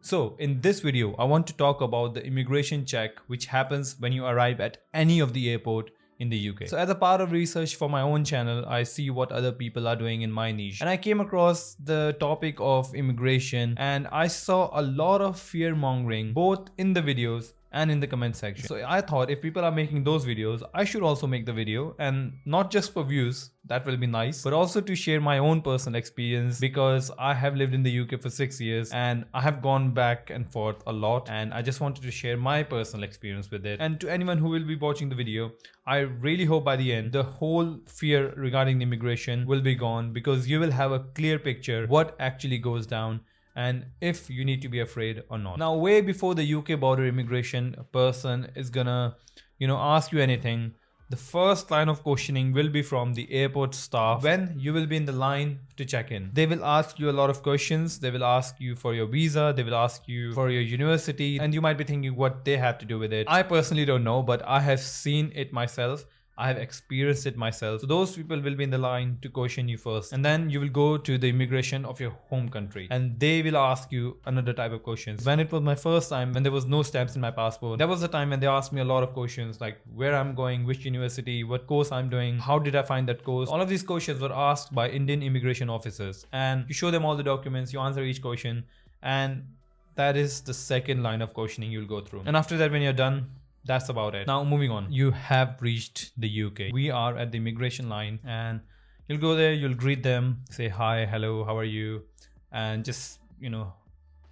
So in this video, I want to talk about the immigration check which happens when you arrive at any of the airport in the UK. So as a part of research for my own channel, I see what other people are doing in my niche. And I came across the topic of immigration and I saw a lot of fear mongering both in the videos and in the comment section. So I thought if people are making those videos, I should also make the video, and not just for views, that will be nice, but also to share my own personal experience, because I have lived in the UK for 6 years and I have gone back and forth a lot, and I just wanted to share my personal experience with it. And to anyone who will be watching the video, I really hope by the end the whole fear regarding the immigration will be gone, because you will have a clear picture what actually goes down and if you need to be afraid or not. Now, way before the UK border immigration person is gonna, ask you anything, the first line of questioning will be from the airport staff when you will be in the line to check in. They will ask you a lot of questions. They will ask you for your visa. They will ask you for your university, and you might be thinking what they have to do with it. I personally don't know, but I have seen it myself. I have experienced it myself. So those people will be in the line to question you first, and then you will go to the immigration of your home country and they will ask you another type of questions. When it was my first time, when there was no stamps in my passport, that was the time when they asked me a lot of questions like where I'm going, which university, what course I'm doing, how did I find that course. All of these questions were asked by Indian immigration officers, and you show them all the documents, you answer each question, and that is the second line of questioning you'll go through. And after that, when you're done, that's about it. Now moving on, you have reached the UK. We are at the immigration line, and you'll go there, you'll greet them, say hi, hello, how are you, and just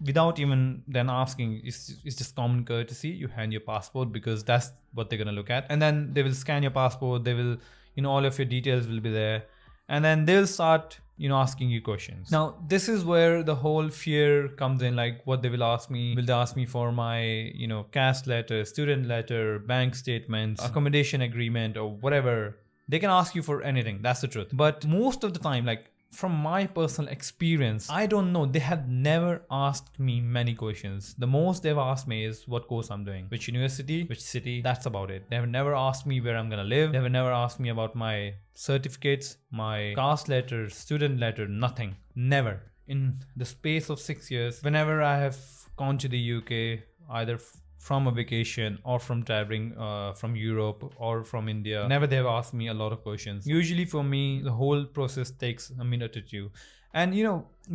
without even then asking, it's just common courtesy, you hand your passport, because that's what they're gonna look at, and then they will scan your passport. They will, all of your details will be there, and then they'll start asking you questions. Now this is where the whole fear comes in. Like, what they will ask me, will they ask me for my caste letter, student letter, bank statements, accommodation agreement, or whatever. They can ask you for anything, that's the truth. But most of the time, like from my personal experience, I don't know, they have never asked me many questions. The most they've asked me is what course I'm doing, which university, which city. That's about it. They have never asked me where I'm gonna live. They have never asked me about my certificates, my caste letter, student letter, nothing. Never. In the space of 6 years, whenever I have gone to the UK, either from a vacation or from traveling from Europe or from India, never they have asked me a lot of questions. Usually for me, the whole process takes a minute or two. And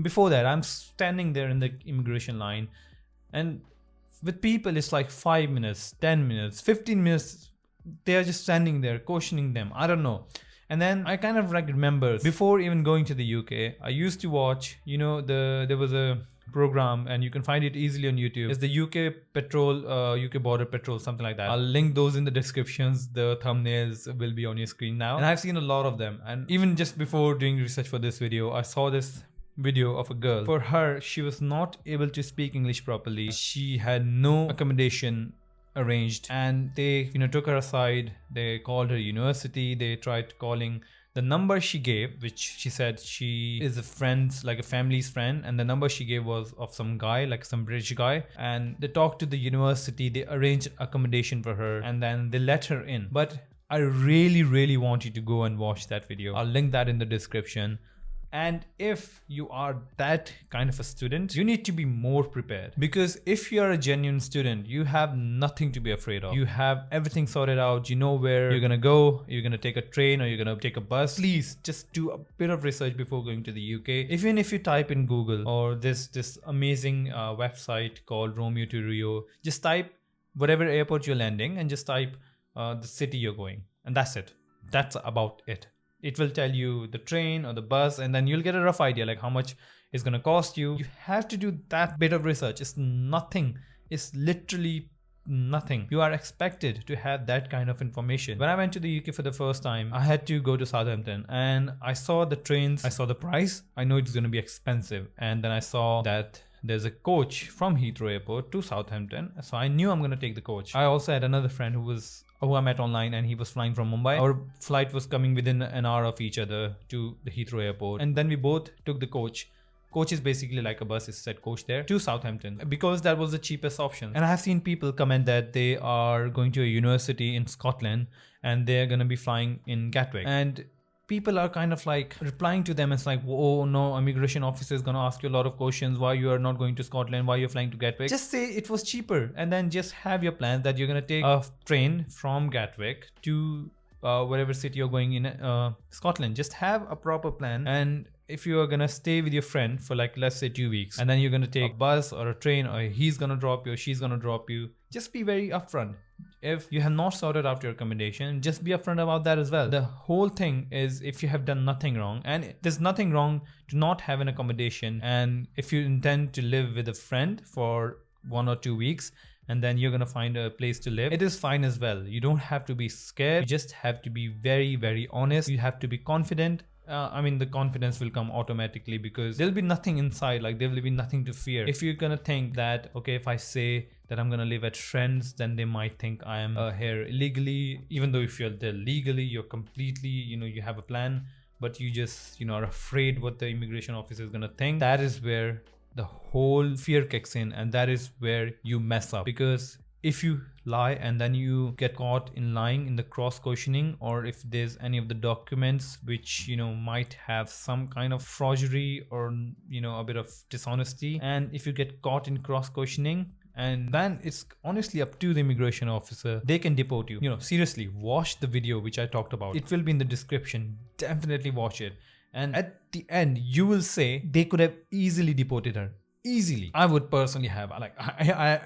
before that, I'm standing there in the immigration line, and with people it's like 5 minutes, 10 minutes, 15 minutes. They are just standing there questioning them. I don't know. And then I kind of remember, before even going to the UK, I used to watch, there was a program, and you can find it easily on YouTube. It's the UK Patrol, UK Border Patrol, something like that. I'll link those in the descriptions. The thumbnails will be on your screen now. And I've seen a lot of them. And even just before doing research for this video, I saw this video of a girl. For her, she was not able to speak English properly. She had no accommodation arranged, and they took her aside. They called her university. They tried calling the number she gave, which she said she is a friend's, like a family's friend, and the number she gave was of some guy, like some British guy. And they talked to the university, they arranged accommodation for her, and then they let her in. But I really want you to go and watch that video. I'll link that in the description. And if you are that kind of a student, you need to be more prepared, because if you are a genuine student, you have nothing to be afraid of. You have everything sorted out. You know where you're gonna go. You're gonna take a train or you're gonna take a bus. Please just do a bit of research before going to the UK. Even if you type in Google or this amazing website called Romeo to Rio, just type whatever airport you're landing and just type the city you're going, and that's it. That's about it. It will tell you the train or the bus, and then you'll get a rough idea like how much it's gonna cost you. You have to do that bit of research. It's nothing. It's literally nothing. You are expected to have that kind of information. When I went to the UK for the first time, I had to go to Southampton, and I saw the trains. I saw the price. I know it's gonna be expensive, and then I saw that there's a coach from Heathrow Airport to Southampton, so I knew I'm gonna take the coach. I also had another friend who I met online, and he was flying from Mumbai. Our flight was coming within an hour of each other to the Heathrow Airport, and then we both took the coach. Coach is basically like a bus, it said coach there, to Southampton, because that was the cheapest option. And I have seen people comment that they are going to a university in Scotland and they're going to be flying in Gatwick. And people are kind of like replying to them. It's like, oh no, immigration officer is going to ask you a lot of questions. Why you are not going to Scotland? Why you're flying to Gatwick? Just say it was cheaper, and then just have your plan that you're going to take a train from Gatwick to whatever city you're going in Scotland. Just have a proper plan. And if you are gonna stay with your friend for like, let's say 2 weeks, and then you're gonna take a bus or a train, or he's gonna drop you or she's gonna drop you, just be very upfront. If you have not sorted out your accommodation, just be upfront about that as well. The whole thing is, if you have done nothing wrong, and there's nothing wrong to not have an accommodation, and if you intend to live with a friend for 1 or 2 weeks, and then you're gonna find a place to live, it is fine as well. You don't have to be scared. You just have to be very, very honest. You have to be confident. I mean, the confidence will come automatically, because there'll be nothing inside, like there will be nothing to fear. If you're gonna think that, okay, if I say that I'm gonna live at friends, then they might think I am here illegally, even though if you're there legally, you're completely, you have a plan, but you just, are afraid what the immigration officer is gonna think. That is where the whole fear kicks in, and that is where you mess up. Because if you lie and then you get caught in lying in the cross questioning, or if there's any of the documents which might have some kind of forgery or a bit of dishonesty, and if you get caught in cross questioning, and then it's honestly up to the immigration officer. They can deport you. Seriously, watch the video which I talked about. It will be in the description. Definitely watch it. And at the end, you will say they could have easily deported her. Easily. I would personally have,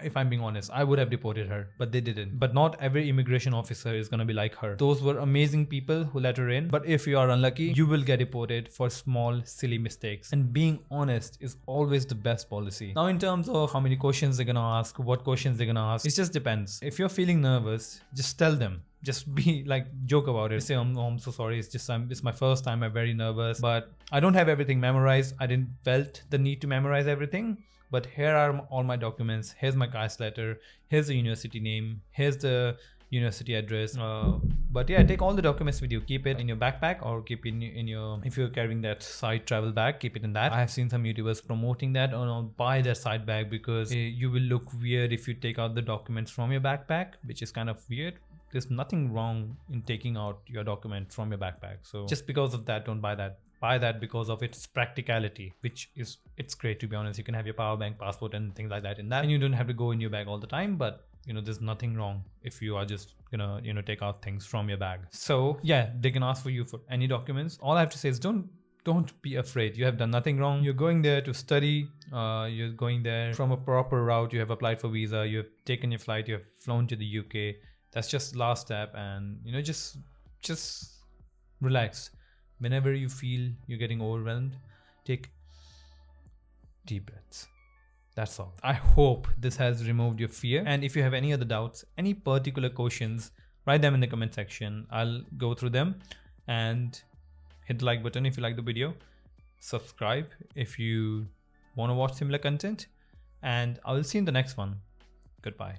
if I'm being honest, I would have deported her, but they didn't. But not every immigration officer is going to be like her. Those were amazing people who let her in. But if you are unlucky, you will get deported for small, silly mistakes. And being honest is always the best policy. Now, in terms of how many questions they're going to ask, what questions they're going to ask, it just depends. If you're feeling nervous, just tell them. Just be joke about it. Say, I'm so sorry. It's my first time. I'm very nervous, but I don't have everything memorized. I didn't felt the need to memorize everything, but here are all my documents. Here's my caste letter. Here's the university name. Here's the university address. But yeah, take all the documents with you. Keep it in your backpack, or keep it in your, if you're carrying that side travel bag, keep it in that. I have seen some YouTubers promoting that, or no, buy that side bag, because you will look weird if you take out the documents from your backpack, which is kind of weird. There's nothing wrong in taking out your document from your backpack. So just because of that, don't buy that. Buy that because of its practicality, it's great, to be honest. You can have your power bank, passport, and things like that in that, and you don't have to go in your bag all the time. But there's nothing wrong if you are just gonna take out things from your bag. So yeah, they can ask for you for any documents. All I have to say is don't be afraid. You have done nothing wrong. You're going there to study. You're going there from a proper route. You have applied for visa. You have taken your flight. You have flown to the UK. That's just the last step. And just relax. Whenever you feel you're getting overwhelmed, take deep breaths. That's all. I hope this has removed your fear. And if you have any other doubts, any particular questions, write them in the comment section. I'll go through them. And hit the like button if you like the video. Subscribe if you want to watch similar content. And I will see you in the next one. Goodbye.